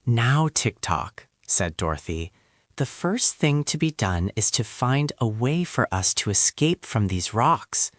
"Now, Tick-Tock," said Dorothy, "the first thing to be done is to find a way for us to escape from these rocks.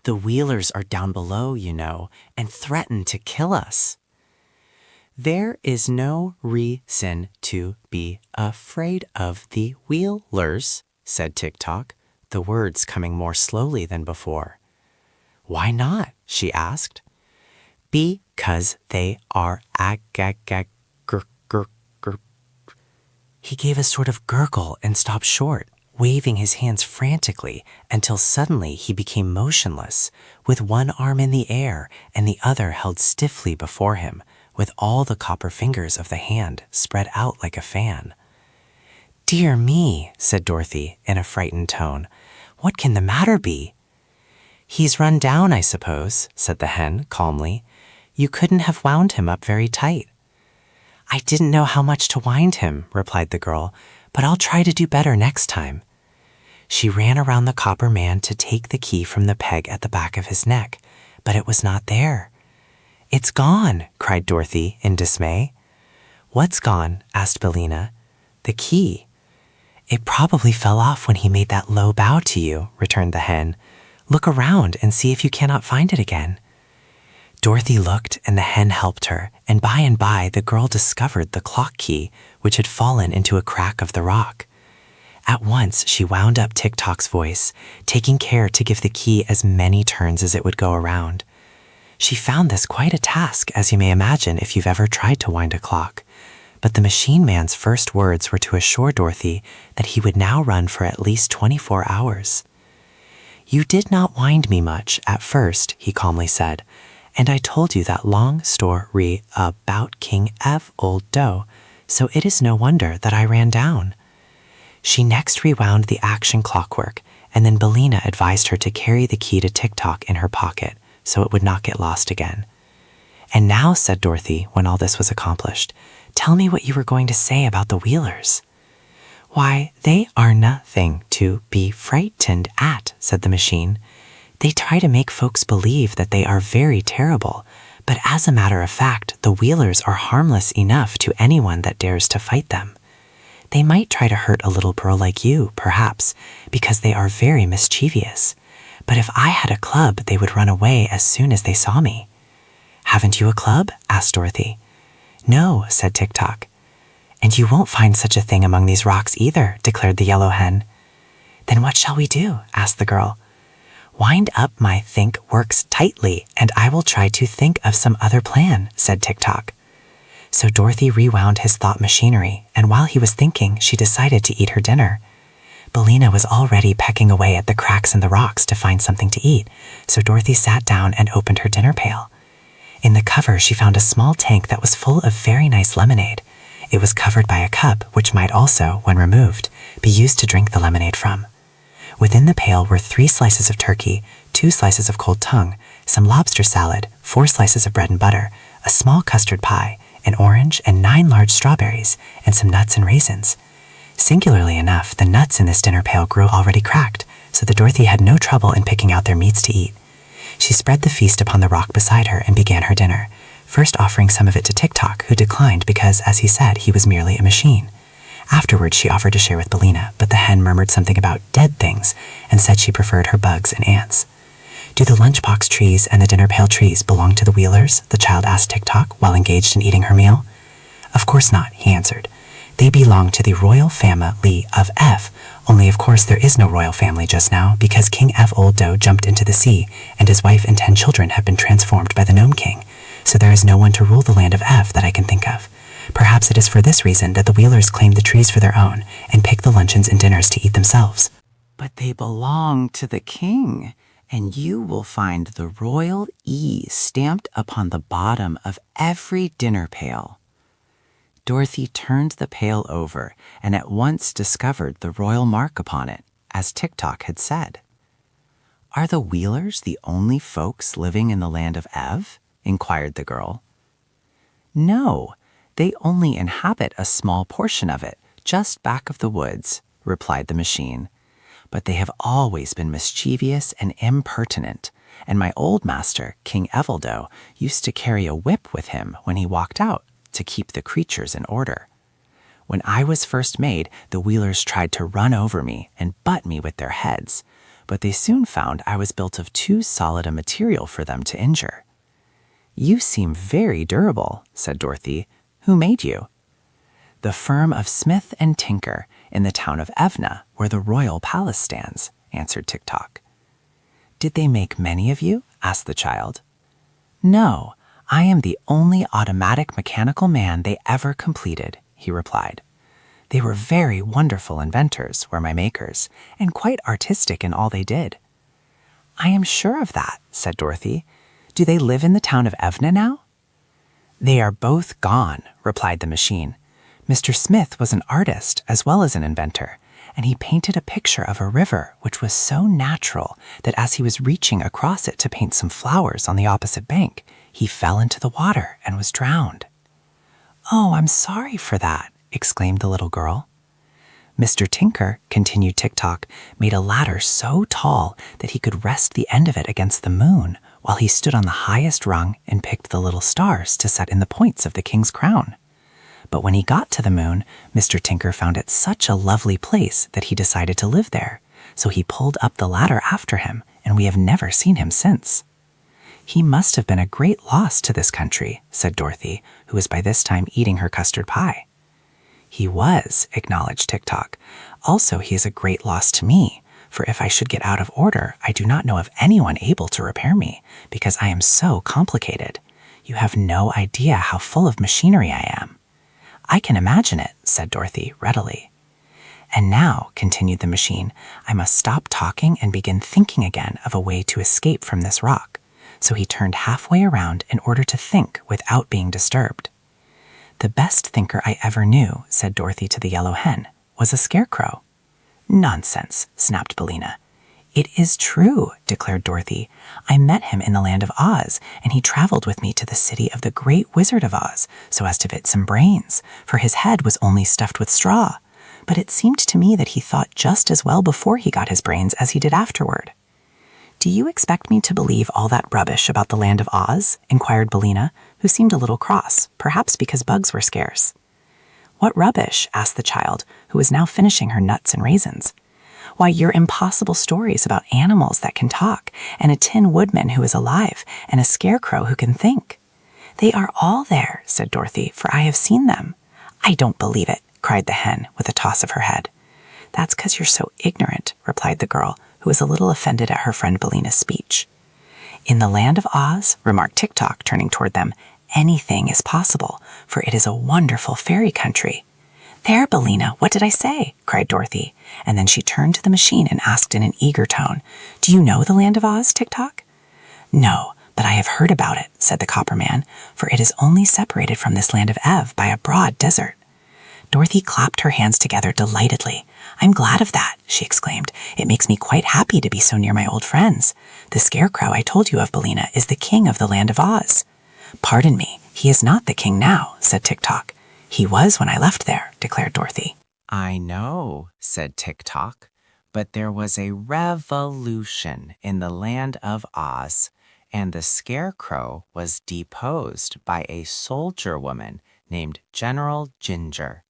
The Wheelers are down below, you know, and threaten to kill us." "There is no reason to be afraid of the Wheelers," said Tick-Tock, the words coming more slowly than before. "Why not?" she asked. "Because they are He gave a sort of gurgle and stopped short, waving his hands frantically until suddenly he became motionless, with one arm in the air and the other held stiffly before him, with all the copper fingers of the hand spread out like a fan. "Dear me," said Dorothy in a frightened tone. "What can the matter be?" "He's run down, I suppose," said the hen calmly. "You couldn't have wound him up very tight." "I didn't know how much to wind him," replied the girl, "but I'll try to do better next time." She ran around the copper man to take the key from the peg at the back of his neck, but it was not there. "It's gone," cried Dorothy in dismay. "What's gone?" asked Billina. "The key." "It probably fell off when he made that low bow to you," returned the hen. "Look around and see if you cannot find it again." Dorothy looked, and the hen helped her, and by the girl discovered the clock key, which had fallen into a crack of the rock. At once she wound up Tick-Tock's voice, taking care to give the key as many turns as it would go around. She found this quite a task, as you may imagine if you've ever tried to wind a clock. But the machine man's first words were to assure Dorothy that he would now run for at least 24 hours. "You did not wind me much at first," he calmly said, "and I told you that long story about King Evoldo, so it is no wonder that I ran down." She next rewound the action clockwork, and then Billina advised her to carry the key to Tick-Tock in her pocket so it would not get lost again. "And now," said Dorothy, when all this was accomplished, "tell me what you were going to say about the Wheelers." "Why, they are nothing to be frightened at," said the machine. "They try to make folks believe that they are very terrible, but as a matter of fact, the Wheelers are harmless enough to anyone that dares to fight them. They might try to hurt a little girl like you, perhaps, because they are very mischievous. But if I had a club, they would run away as soon as they saw me." "Haven't you a club?" asked Dorothy. "No," said Tick-Tock. "And you won't find such a thing among these rocks either," declared the yellow hen. "Then what shall we do?" asked the girl. "Wind up my think works tightly, and I will try to think of some other plan," said Tick-Tock. So Dorothy rewound his thought machinery, and while he was thinking, she decided to eat her dinner. Billina was already pecking away at the cracks in the rocks to find something to eat, so Dorothy sat down and opened her dinner pail. In the cover, she found a small tank that was full of very nice lemonade. It was covered by a cup, which might also, when removed, be used to drink the lemonade from. Within the pail were 3 slices of turkey, 2 slices of cold tongue, some lobster salad, 4 slices of bread and butter, a small custard pie, an orange, and 9 large strawberries, and some nuts and raisins. Singularly enough, the nuts in this dinner pail grew already cracked, so that Dorothy had no trouble in picking out their meats to eat. She spread the feast upon the rock beside her and began her dinner, first offering some of it to Tick-Tock, who declined because, as he said, he was merely a machine. Afterwards, she offered to share with Billina, but the hen murmured something about dead things and said she preferred her bugs and ants. "Do the lunchbox trees and the dinner pail trees belong to the Wheelers?" the child asked Tick-Tock while engaged in eating her meal. "Of course not," he answered. "They belong to the royal family of F, only of course there is no royal family just now because King Evoldo jumped into the sea and his wife and 10 children have been transformed by the Nome King, so there is no one to rule the land of F that I can think of. Perhaps it is for this reason that the Wheelers claim the trees for their own and pick the luncheons and dinners to eat themselves." "But they belong to the king, and you will find the royal E stamped upon the bottom of every dinner pail." Dorothy turned the pail over and at once discovered the royal mark upon it, as Tick-Tock had said. "Are the Wheelers the only folks living in the land of Ev?" inquired the girl. "No, they only inhabit a small portion of it, just back of the woods," replied the machine. "But they have always been mischievous and impertinent, and my old master, King Evoldo, used to carry a whip with him when he walked out to keep the creatures in order. When I was first made, the Wheelers tried to run over me and butt me with their heads, but they soon found I was built of too solid a material for them to injure. You seem very durable, said Dorothy. Who made you? The firm of Smith and Tinker in the town of Evna, where the royal palace stands, answered Tick-Tock. Did they make many of you? Asked the child. No, I am the only automatic mechanical man they ever completed, he replied. They were very wonderful inventors, were my makers, and quite artistic in all they did. I am sure of that, said Dorothy. Do they live in the town of Evna now? They are both gone, replied the machine. Mr. Smith was an artist as well as an inventor, and he painted a picture of a river which was so natural that as he was reaching across it to paint some flowers on the opposite bank, he fell into the water and was drowned. Oh, I'm sorry for that, exclaimed the little girl. Mr. Tinker, continued Tick-Tock, made a ladder so tall that he could rest the end of it against the moon while he stood on the highest rung and picked the little stars to set in the points of the king's crown. But when he got to the moon, Mr. Tinker found it such a lovely place that he decided to live there, so he pulled up the ladder after him, and we have never seen him since. He must have been a great loss to this country, said Dorothy, who was by this time eating her custard pie. He was, acknowledged Tick-Tock. Also, he is a great loss to me, for if I should get out of order, I do not know of anyone able to repair me, because I am so complicated. You have no idea how full of machinery I am. I can imagine it, said Dorothy readily. And now, continued the machine, I must stop talking and begin thinking again of a way to escape from this rock. So he turned halfway around in order to think without being disturbed. The best thinker I ever knew, said Dorothy to the yellow hen, was a scarecrow. Nonsense, snapped Billina. It is true, declared Dorothy. I met him in the land of Oz, and he traveled with me to the city of the great Wizard of Oz, so as to fit some brains, for his head was only stuffed with straw. But it seemed to me that he thought just as well before he got his brains as he did afterward. Do you expect me to believe all that rubbish about the land of Oz? Inquired Billina, who seemed a little cross, perhaps because bugs were scarce. What rubbish? Asked the child, who was now finishing her nuts and raisins. Why, your impossible stories about animals that can talk, and a Tin Woodman who is alive, and a scarecrow who can think. They are all there, said Dorothy, for I have seen them. I don't believe it, cried the hen with a toss of her head. That's 'cause you're so ignorant, replied the girl, who was a little offended at her friend Billina's speech. In the land of Oz, remarked Tick-Tock, turning toward them, anything is possible, for it is a wonderful fairy country. There, Billina, what did I say? Cried Dorothy, and then she turned to the machine and asked in an eager tone, Do you know the land of Oz, Tick-Tock? No, but I have heard about it, said the Copper Man, for it is only separated from this land of Ev by a broad desert. Dorothy clapped her hands together delightedly. I'm glad of that, she exclaimed. It makes me quite happy to be so near my old friends. The scarecrow I told you of, Billina, is the king of the land of Oz. Pardon me, he is not the king now, said Tick-Tock. He was when I left there, declared Dorothy. I know, said Tick-Tock, but there was a revolution in the land of Oz, and the scarecrow was deposed by a soldier woman named General Ginger.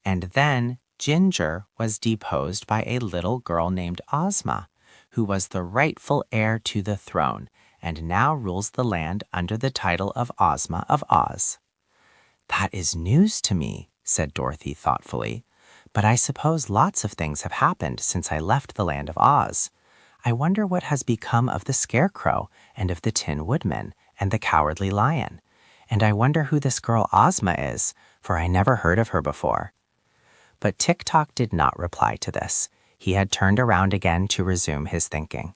And then Ginger was deposed by a little girl named Ozma, who was the rightful heir to the throne, and now rules the land under the title of Ozma of Oz. That is news to me, said Dorothy thoughtfully, but I suppose lots of things have happened since I left the land of Oz. I wonder what has become of the Scarecrow and of the Tin Woodman and the Cowardly Lion, and I wonder who this girl Ozma is, for I never heard of her before. But Tick-Tock did not reply to this. He had turned around again to resume his thinking.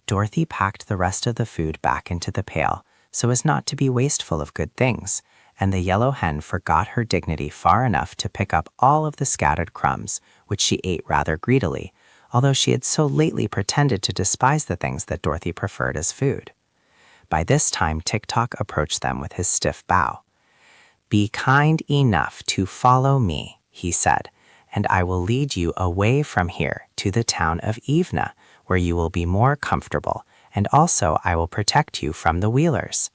Dorothy packed the rest of the food back into the pail so as not to be wasteful of good things, and the yellow hen forgot her dignity far enough to pick up all of the scattered crumbs, which she ate rather greedily, although she had so lately pretended to despise the things that Dorothy preferred as food. By this time, Tick-Tock approached them with his stiff bow. Be kind enough to follow me, he said, and I will lead you away from here to the town of Evna, where you will be more comfortable, and also I will protect you from the Wheelers.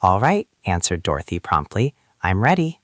All right, answered Dorothy promptly. I'm ready.